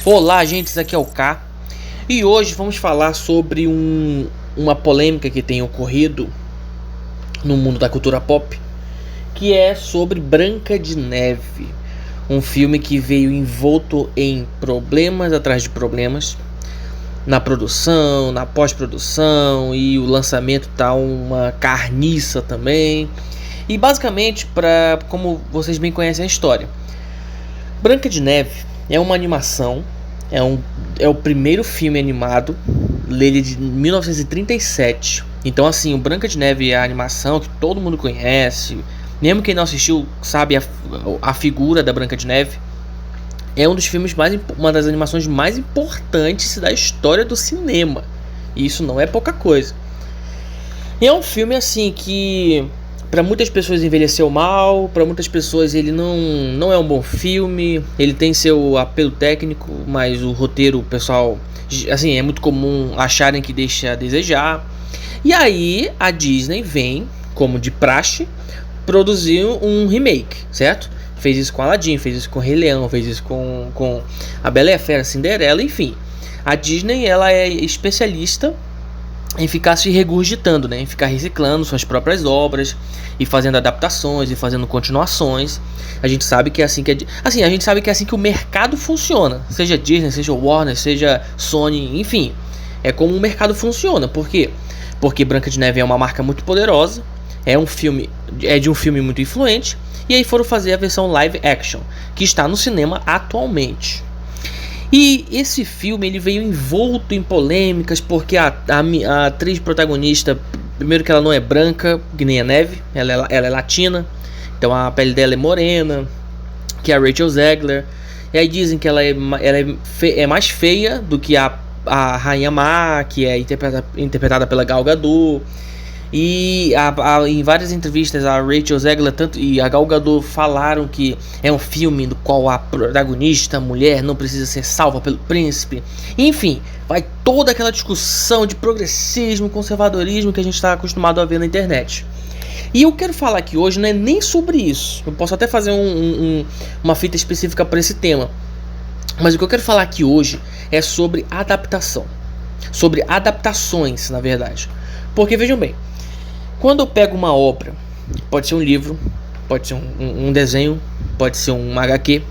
Olá, gente, isso aqui é o K. E hoje vamos falar sobre uma polêmica que tem ocorrido no mundo da cultura pop, que é sobre Branca de Neve, um filme que veio envolto em problemas atrás de problemas na produção, na pós-produção, e o lançamento tá uma carniça também. E basicamente, como vocês bem conhecem a história, Branca de Neve é uma animação, é o primeiro filme animado, ele é de 1937. Então assim, o Branca de Neve é a animação que todo mundo conhece, mesmo quem não assistiu sabe a figura da Branca de Neve. É um dos filmes uma das animações mais importantes da história do cinema, e isso não é pouca coisa. E é um filme assim que para muitas pessoas envelheceu mal, para muitas pessoas ele não é um bom filme, ele tem seu apelo técnico, mas o roteiro, o pessoal, assim, é muito comum acharem que deixa a desejar. E aí a Disney vem, como de praxe, produzir um remake, certo? Fez isso com Aladdin, fez isso com Rei Leão, fez isso com a Bela e a Fera, Cinderela, enfim. A Disney, ela é especialista em ficar se regurgitando, né? Em ficar reciclando suas próprias obras e fazendo adaptações e fazendo continuações. A gente sabe que é assim a gente sabe que é assim que o mercado funciona. Seja Disney, seja Warner, seja Sony, enfim. É como o mercado funciona. Por quê? Porque Branca de Neve é uma marca muito poderosa, é de um filme muito influente, e aí foram fazer a versão live action, que está no cinema atualmente. E esse filme ele veio envolto em polêmicas, porque a atriz protagonista, primeiro que ela não é branca, que nem a neve, ela é latina, então a pele dela é morena, que é a Rachel Zegler. E aí dizem que ela é mais feia do que a Rainha Má, que é interpretada pela Gal Gadot. E em várias entrevistas a Rachel Zegler e a Gal Gadot falaram que é um filme no qual a protagonista, a mulher, não precisa ser salva pelo príncipe. Enfim, vai toda aquela discussão de progressismo, conservadorismo que a gente está acostumado a ver na internet. E eu quero falar aqui hoje não é nem sobre isso. Eu posso até fazer uma fita específica para esse tema, mas o que eu quero falar aqui hoje é sobre adaptação, sobre adaptações, na verdade. Porque vejam bem, quando eu pego uma obra, pode ser um livro, pode ser um desenho, pode ser um HQ,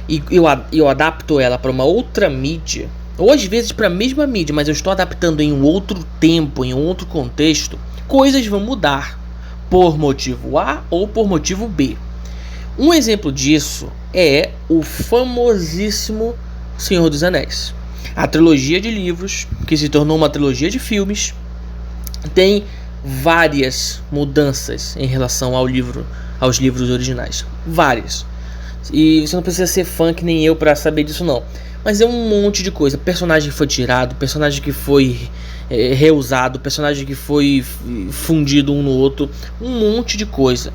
e eu adapto ela para uma outra mídia, ou às vezes para a mesma mídia, mas eu estou adaptando em um outro tempo, em um outro contexto, coisas vão mudar por motivo A ou por motivo B. Um exemplo disso é o famosíssimo Senhor dos Anéis. A trilogia de livros, que se tornou uma trilogia de filmes, tem várias mudanças em relação aos livros originais. Várias. E você não precisa ser fã que nem eu para saber disso não. Mas é um monte de coisa. Personagem que foi tirado, personagem que foi reusado, personagem que foi fundido um no outro. Um monte de coisa.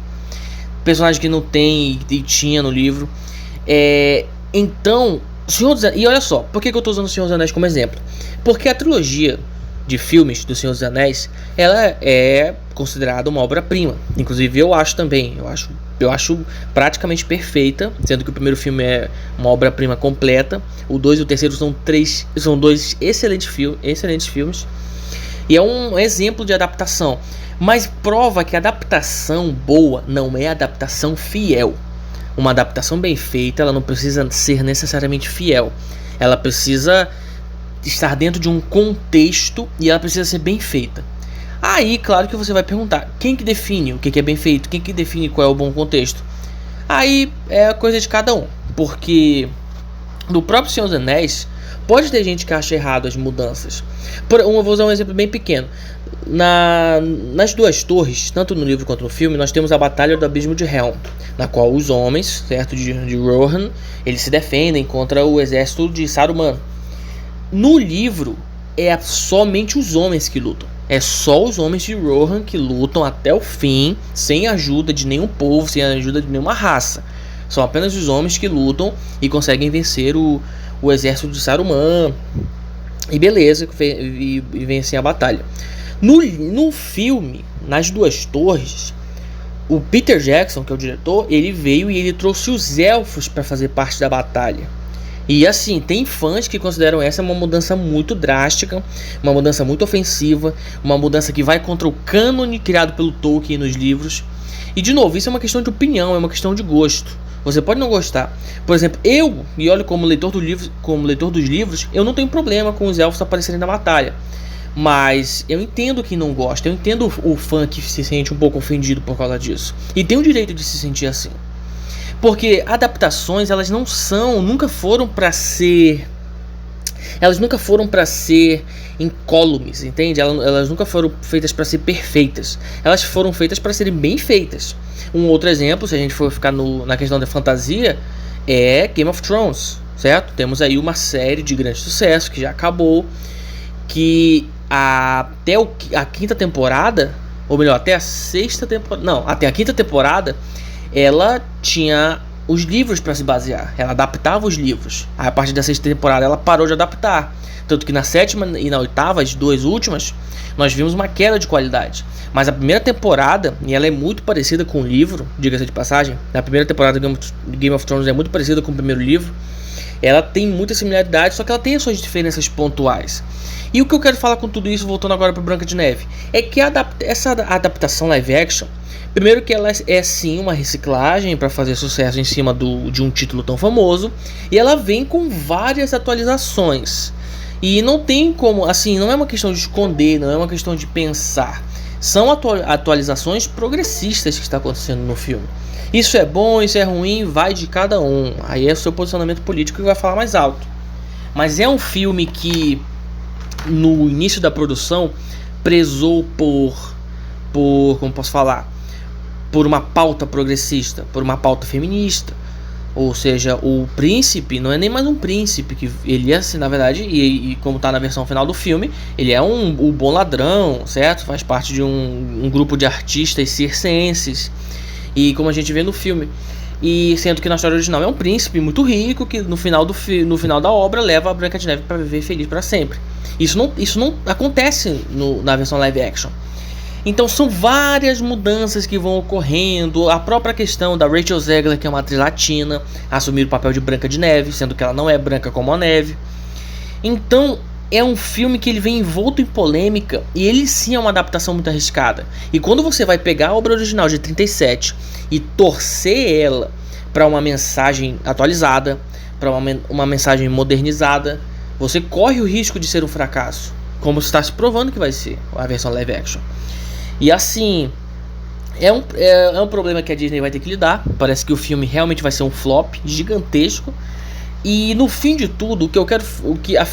Personagem que não tem e tinha no livro. Então, Senhor dos Anéis, e olha só, por que eu estou usando o Senhor dos Anéis como exemplo? Porque a trilogia de filmes do Senhor dos Anéis, ela é considerada uma obra-prima. Inclusive eu acho também, eu acho praticamente perfeita, sendo que o primeiro filme é uma obra-prima completa, o 2 e o terceiro são dois excelentes filmes, e é um exemplo de adaptação, mas prova que a adaptação boa não é adaptação fiel. Uma adaptação bem feita, ela não precisa ser necessariamente fiel, ela precisa estar dentro de um contexto e ela precisa ser bem feita. Aí, claro que você vai perguntar, quem que define o que é bem feito? Quem que define qual é o bom contexto? Aí é a coisa de cada um, porque no próprio Senhor dos Anéis pode ter gente que acha errado as mudanças. Eu vou usar um exemplo bem pequeno. Nas duas torres, tanto no livro quanto no filme, nós temos a Batalha do Abismo de Helm, na qual os homens, certo, de Rohan, eles se defendem contra o exército de Saruman. No livro é somente os homens que lutam. É só os homens de Rohan que lutam até o fim, sem ajuda de nenhum povo, sem ajuda de nenhuma raça. São apenas os homens que lutam e conseguem vencer o exército de Saruman. E beleza, e vencem a batalha. No filme, nas duas torres, o Peter Jackson, que é o diretor, ele veio e ele trouxe os elfos para fazer parte da batalha. E assim, tem fãs que consideram essa uma mudança muito drástica, uma mudança muito ofensiva, uma mudança que vai contra o cânone criado pelo Tolkien nos livros. E de novo, isso é uma questão de opinião, é uma questão de gosto. Você pode não gostar. Por exemplo, eu, e olha como leitor dos livros, eu não tenho problema com os elfos aparecerem na batalha. Mas eu entendo quem não gosta, eu entendo o fã que se sente um pouco ofendido por causa disso. E tem o direito de se sentir assim. Porque adaptações, elas nunca foram para ser incólumes, entende? Elas nunca foram feitas para ser perfeitas. Elas foram feitas para serem bem feitas. Um outro exemplo, se a gente for ficar na questão da fantasia, é Game of Thrones, certo? Temos aí uma série de grande sucesso que já acabou, que até a quinta temporada, ou melhor, até a sexta temporada, não, até a quinta temporada, ela tinha os livros para se basear, ela adaptava os livros. Aí, a partir da sexta temporada ela parou de adaptar, tanto que na sétima e na oitava, as duas últimas, nós vimos uma queda de qualidade. Mas a primeira temporada, e ela é muito parecida com o livro, diga-se de passagem, a primeira temporada de Game of Thrones é muito parecida com o primeiro livro, ela tem muita similaridade, só que ela tem as suas diferenças pontuais. E o que eu quero falar com tudo isso, voltando agora para Branca de Neve, é que essa adaptação live action, primeiro que ela é sim uma reciclagem para fazer sucesso em cima de um título tão famoso, e ela vem com várias atualizações. E não tem como, assim, não é uma questão de esconder, não é uma questão de pensar. São atualizações progressistas que está acontecendo no filme. Isso é bom, isso é ruim, vai de cada um. Aí é o seu posicionamento político que vai falar mais alto. Mas é um filme que, no início da produção, prezou como posso falar, por uma pauta progressista, por uma pauta feminista. Ou seja, o príncipe não é nem mais um príncipe, que ele é assim, na verdade, e como está na versão final do filme, ele é o bom ladrão, certo? Faz parte de um grupo de artistas circenses, e como a gente vê no filme. E sendo que na história original é um príncipe muito rico que no final da obra leva a Branca de Neve para viver feliz para sempre. Isso não acontece na versão live action. Então são várias mudanças que vão ocorrendo. A própria questão da Rachel Zegler, que é uma atriz latina, assumir o papel de Branca de Neve, sendo que ela não é branca como a neve. Então é um filme que ele vem envolto em polêmica, e ele sim é uma adaptação muito arriscada. E quando você vai pegar a obra original de 37 e torcer ela para uma mensagem atualizada, para uma mensagem modernizada, você corre o risco de ser um fracasso, como está se provando que vai ser a versão live action. E assim, é um problema que a Disney vai ter que lidar. Parece que o filme realmente vai ser um flop gigantesco. E no fim de tudo,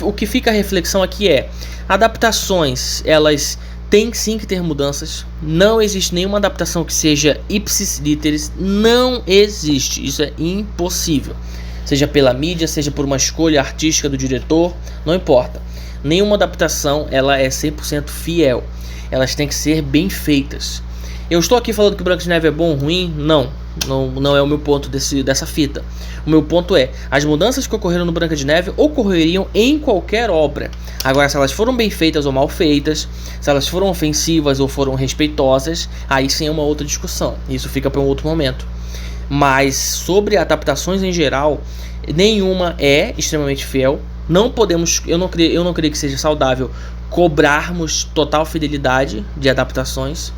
o que fica a reflexão aqui é: adaptações, elas têm sim que ter mudanças. Não existe nenhuma adaptação que seja ipsis literis. Não existe, isso é impossível. Seja pela mídia, seja por uma escolha artística do diretor, não importa. Nenhuma adaptação ela é 100% fiel. Elas têm que ser bem feitas. Eu estou aqui falando que Branca de Neve é bom ou ruim? Não é o meu ponto dessa fita. O meu ponto é: as mudanças que ocorreram no Branca de Neve ocorreriam em qualquer obra. Agora, se elas foram bem feitas ou mal feitas, se elas foram ofensivas ou foram respeitosas, aí sim é uma outra discussão. Isso fica para um outro momento. Mas sobre adaptações em geral, nenhuma é extremamente fiel. Eu não creio que seja saudável cobrarmos total fidelidade de adaptações.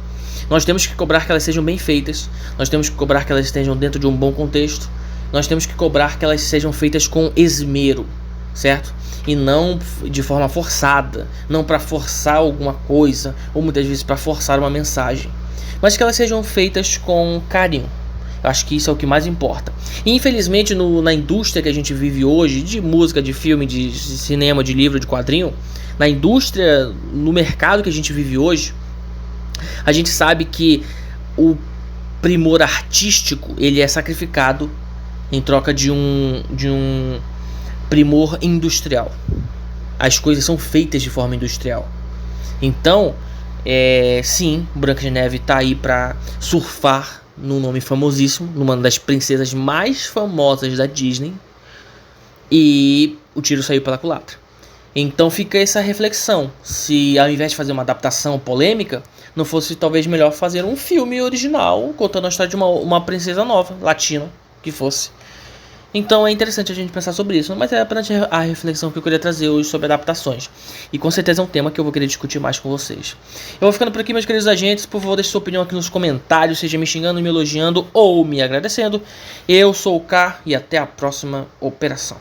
Nós temos que cobrar que elas sejam bem feitas. Nós temos que cobrar que elas estejam dentro de um bom contexto. Nós temos que cobrar que elas sejam feitas com esmero, certo? E não de forma forçada, não para forçar alguma coisa, ou muitas vezes para forçar uma mensagem, mas que elas sejam feitas com carinho. Eu acho que isso é o que mais importa. E infelizmente na indústria que a gente vive hoje, de música, de filme, de cinema, de livro, de quadrinho, na indústria, no mercado que a gente vive hoje, a gente sabe que o primor artístico ele é sacrificado em troca de um primor industrial. As coisas são feitas de forma industrial. Então, sim, Branca de Neve está aí para surfar num nome famosíssimo, numa das princesas mais famosas da Disney, e o tiro saiu pela culatra. Então fica essa reflexão, se ao invés de fazer uma adaptação polêmica, não fosse talvez melhor fazer um filme original contando a história de uma princesa nova, latina, que fosse. Então é interessante a gente pensar sobre isso, mas é apenas a reflexão que eu queria trazer hoje sobre adaptações. E com certeza é um tema que eu vou querer discutir mais com vocês. Eu vou ficando por aqui, meus queridos agentes. Por favor, deixe sua opinião aqui nos comentários, seja me xingando, me elogiando ou me agradecendo. Eu sou o K e até a próxima operação.